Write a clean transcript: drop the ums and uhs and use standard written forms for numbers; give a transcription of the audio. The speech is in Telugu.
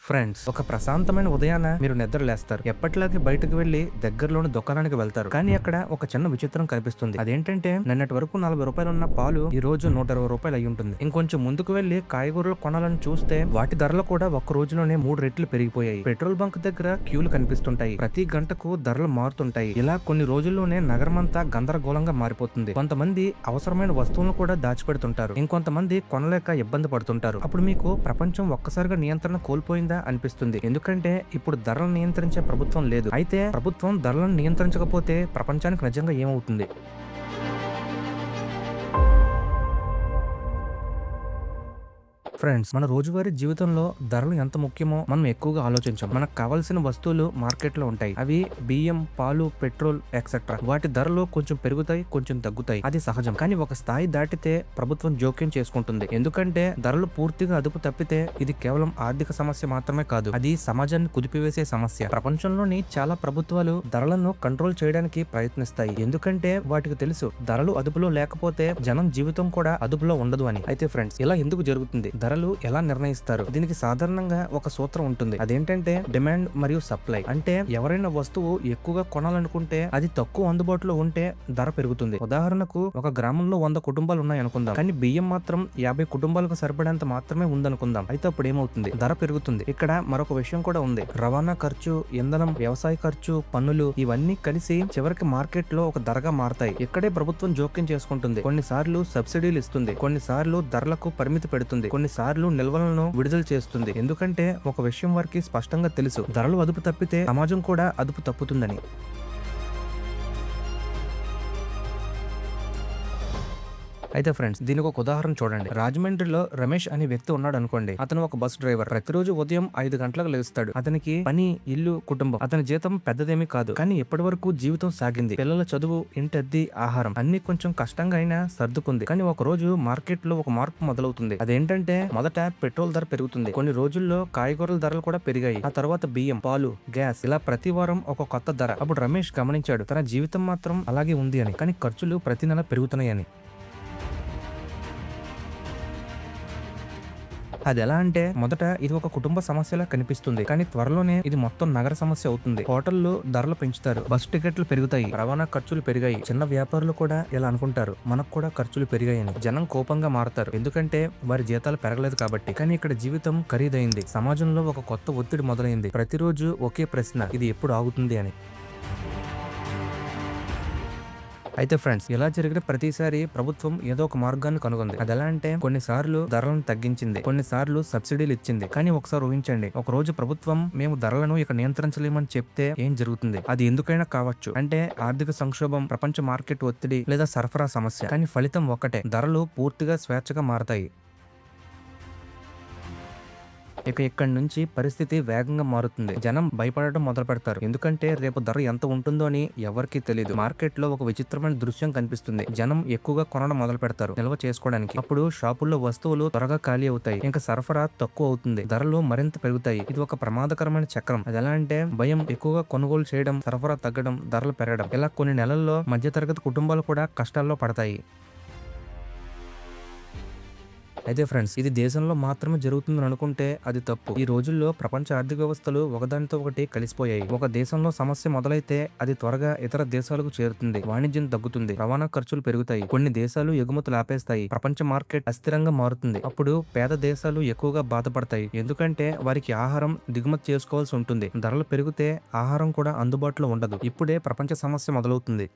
ఫ్రెండ్స్, ఒక ప్రశాంతమైన ఉదయాన మీరు నిద్ర లేస్తారు. ఎప్పటిలాగే బయటకు వెళ్లి దగ్గరలోని దుకాణానికి వెళ్తారు. కానీ అక్కడ ఒక చిన్న విచిత్రం కనిపిస్తుంది. అదేంటంటే నిన్నటి వరకు ₹40 ఉన్న పాలు ఈ రోజు ₹120 అయి ఉంటుంది. ఇంకొంచెం ముందుకు వెళ్లి కాయగూరలు కొనాలని చూస్తే వాటి ధరలు కూడా ఒక్క రోజులోనే 3 రెట్లు పెరిగిపోయాయి. పెట్రోల్ బంక్ దగ్గర క్యూలు కనిపిస్తుంటాయి. ప్రతి గంటకు ధరలు మారుతుంటాయి. ఇలా కొన్ని రోజుల్లోనే నగరమంతా గందరగోళంగా మారిపోతుంది. కొంతమంది అవసరమైన వస్తువులను కూడా దాచిపెడుతుంటారు. ఇంకొంతమంది కొనలేక ఇబ్బంది పడుతుంటారు. అప్పుడు మీకు ప్రపంచం ఒక్కసారిగా నియంత్రణ కోల్పోయిందా అనిపిస్తుంది. ఎందుకంటే ఇప్పుడు ధరలను నియంత్రించే ప్రభుత్వం లేదు. అయితే ప్రభుత్వం ధరలను నియంత్రించకపోతే ప్రపంచానికి నిజంగా ఏమవుతుంది? ఫ్రెండ్స్, మన రోజువారీ జీవితంలో ధరలు ఎంత ముఖ్యమో మనం ఎక్కువగా ఆలోచించాం. మనకు కావాల్సిన వస్తువులు మార్కెట్ లో ఉంటాయి. అవి బియ్యం, పాలు, పెట్రోల్ ఎక్సెట్రా. వాటి ధరలు కొంచెం పెరుగుతాయి, కొంచెం తగ్గుతాయి. అది సహజం. కానీ ఒక స్థాయి దాటితే ప్రభుత్వం జోక్యం చేసుకుంటుంది. ఎందుకంటే ధరలు పూర్తిగా అదుపు తప్పితే ఇది కేవలం ఆర్థిక సమస్య మాత్రమే కాదు, అది సమాజాన్ని కుదిపివేసే సమస్య. ప్రపంచంలోని చాలా ప్రభుత్వాలు ధరలను కంట్రోల్ చేయడానికి ప్రయత్నిస్తాయి. ఎందుకంటే వాటికి తెలుసు ధరలు అదుపులో లేకపోతే జనం జీవితం కూడా అదుపులో ఉండదు అని. అయితే ఫ్రెండ్స్, ఇలా ఎందుకు జరుగుతుంది? ధరలు ఎలా నిర్ణయిస్తారు? దీనికి సాధారణంగా ఒక సూత్రం ఉంటుంది. అదేంటంటే డిమాండ్ మరియు సప్లై. అంటే ఎవరైనా వస్తువు ఎక్కువగా కొనాలనుకుంటే అది తక్కువ అందుబాటులో ఉంటే ధర పెరుగుతుంది. ఉదాహరణకు, ఒక గ్రామంలో 100 కుటుంబాలు ఉన్నాయి అనుకుందాం. కానీ బియ్యం మాత్రం 50 కుటుంబాలకు సరిపడేంత మాత్రమే ఉందనుకుందాం. అయితే అప్పుడు ఏమవుతుంది? ధర పెరుగుతుంది. ఇక్కడ మరొక విషయం కూడా ఉంది. రవాణా ఖర్చు, ఇంధనం, వ్యవసాయ ఖర్చు, పన్నులు ఇవన్నీ కలిసి చివరికి మార్కెట్ లో ఒక ధరగా మారతాయి. ఇక్కడే ప్రభుత్వం జోక్యం చేసుకుంటుంది. కొన్నిసార్లు సబ్సిడీలు ఇస్తుంది, కొన్నిసార్లు ధరలకు పరిమితి పెడుతుంది, కొన్నిసార్లు నిల్వలను విడుదల చేస్తుంది. ఎందుకంటే ఒక విషయం వారికి స్పష్టంగా తెలుసు, ధరలు అదుపు తప్పితే సమాజం కూడా అదుపు తప్పుతుందని. అయితే ఫ్రెండ్స్, దీనికి ఒక ఉదాహరణ చూడండి. రాజమండ్రిలో రమేష్ అనే వ్యక్తి ఉన్నాడు అనుకోండి. అతను ఒక బస్ డ్రైవర్. ప్రతిరోజు ఉదయం 5 గంటలకు లేస్తాడు. అతనికి పని, ఇల్లు, కుటుంబం. అతని జీతం పెద్దదేమీ కాదు, కానీ ఇప్పటి వరకు జీవితం సాగింది. పిల్లల చదువు, ఇంటి అద్దె, ఆహారం అన్ని కొంచెం కష్టంగా అయినా సర్దుకుంది. కానీ ఒక రోజు మార్కెట్ లో ఒక మార్పు మొదలవుతుంది. అదేంటంటే మొదట పెట్రోల్ ధర పెరుగుతుంది. కొన్ని రోజుల్లో కాయగూరల ధరలు కూడా పెరిగాయి. ఆ తర్వాత బియ్యం, పాలు, గ్యాస్, ఇలా ప్రతి వారం ఒక కొత్త ధర. అప్పుడు రమేష్ గమనించాడు తన జీవితం మాత్రం అలాగే ఉంది అని, కానీ ఖర్చులు ప్రతి నెల పెరుగుతున్నాయని. అది ఎలా అంటే, మొదట ఇది ఒక కుటుంబ సమస్యలా కనిపిస్తుంది, కానీ త్వరలోనే ఇది మొత్తం నగర సమస్య అవుతుంది. హోటళ్లు ధరలు పెంచుతారు, బస్ టికెట్లు పెరుగుతాయి, రవాణా ఖర్చులు పెరిగాయి. చిన్న వ్యాపారులు కూడా ఇలా అనుకుంటారు, మనకు కూడా ఖర్చులు పెరిగాయని. జనం కోపంగా మారతారు, ఎందుకంటే వారి జీతాలు పెరగలేదు కాబట్టి. కానీ ఇక్కడ జీవితం ఖరీదైంది. సమాజంలో ఒక కొత్త ఒత్తిడి మొదలైంది. ప్రతిరోజు ఒకే ప్రశ్న, ఇది ఎప్పుడు ఆగుతుంది అని. అయితే ఫ్రెండ్స్, ఇలా జరిగిన ప్రతిసారి ప్రభుత్వం ఏదో ఒక మార్గాన్ని కనుగొంది. అది ఎలా అంటే, కొన్నిసార్లు ధరలను తగ్గించింది, కొన్నిసార్లు సబ్సిడీలు ఇచ్చింది. కానీ ఒకసారి ఊహించండి, ఒక రోజు ప్రభుత్వం మేము ధరలను ఇక నియంత్రించలేమని చెప్తే ఏం జరుగుతుంది? అది ఎందుకైనా కావచ్చు. అంటే ఆర్థిక సంక్షోభం, ప్రపంచ మార్కెట్ ఒత్తిడి, లేదా సరఫరా సమస్య. కానీ ఫలితం ఒక్కటే, ధరలు పూర్తిగా స్వేచ్ఛగా మారతాయి. ఇక ఇక్కడి నుంచి పరిస్థితి వేగంగా మారుతుంది. జనం భయపడటం మొదలు పెడతారు, ఎందుకంటే రేపు ధర ఎంత ఉంటుందో అని ఎవరికీ తెలియదు. మార్కెట్ లో ఒక విచిత్రమైన దృశ్యం కనిపిస్తుంది. జనం ఎక్కువగా కొనడం మొదలు పెడతారు నిల్వ చేసుకోవడానికి. అప్పుడు షాపుల్లో వస్తువులు త్వరగా ఖాళీ అవుతాయి, ఇంకా సరఫరా తక్కువ అవుతుంది, ధరలు మరింత పెరుగుతాయి. ఇది ఒక ప్రమాదకరమైన చక్రం. అది ఎలా అంటే, భయం ఎక్కువగా కొనుగోలు చేయడం, సరఫరా తగ్గడం, ధరలు పెరగడం. ఇలా కొన్ని నెలల్లో మధ్యతరగతి కుటుంబాలు కూడా కష్టాల్లో పడతాయి. అయితే ఫ్రెండ్స్, ఇది దేశంలో మాత్రమే జరుగుతుందని అనుకుంటే అది తప్పు. ఈ రోజుల్లో ప్రపంచ ఆర్థిక వ్యవస్థలు ఒకదానితో ఒకటి కలిసిపోయాయి. ఒక దేశంలో సమస్య మొదలైతే అది త్వరగా ఇతర దేశాలకు చేరుతుంది. వాణిజ్యం తగ్గుతుంది, రవాణా ఖర్చులు పెరుగుతాయి, కొన్ని దేశాలు ఎగుమతులు ఆపేస్తాయి, ప్రపంచ మార్కెట్ అస్థిరంగా మారుతుంది. అప్పుడు పేద దేశాలు ఎక్కువగా బాధపడతాయి, ఎందుకంటే వారికి ఆహారం దిగుమతి చేసుకోవాల్సి ఉంటుంది. ధరలు పెరిగితే ఆహారం కూడా అందుబాటులో ఉండదు. ఇప్పుడే ప్రపంచ సమస్య మొదలవుతుంది.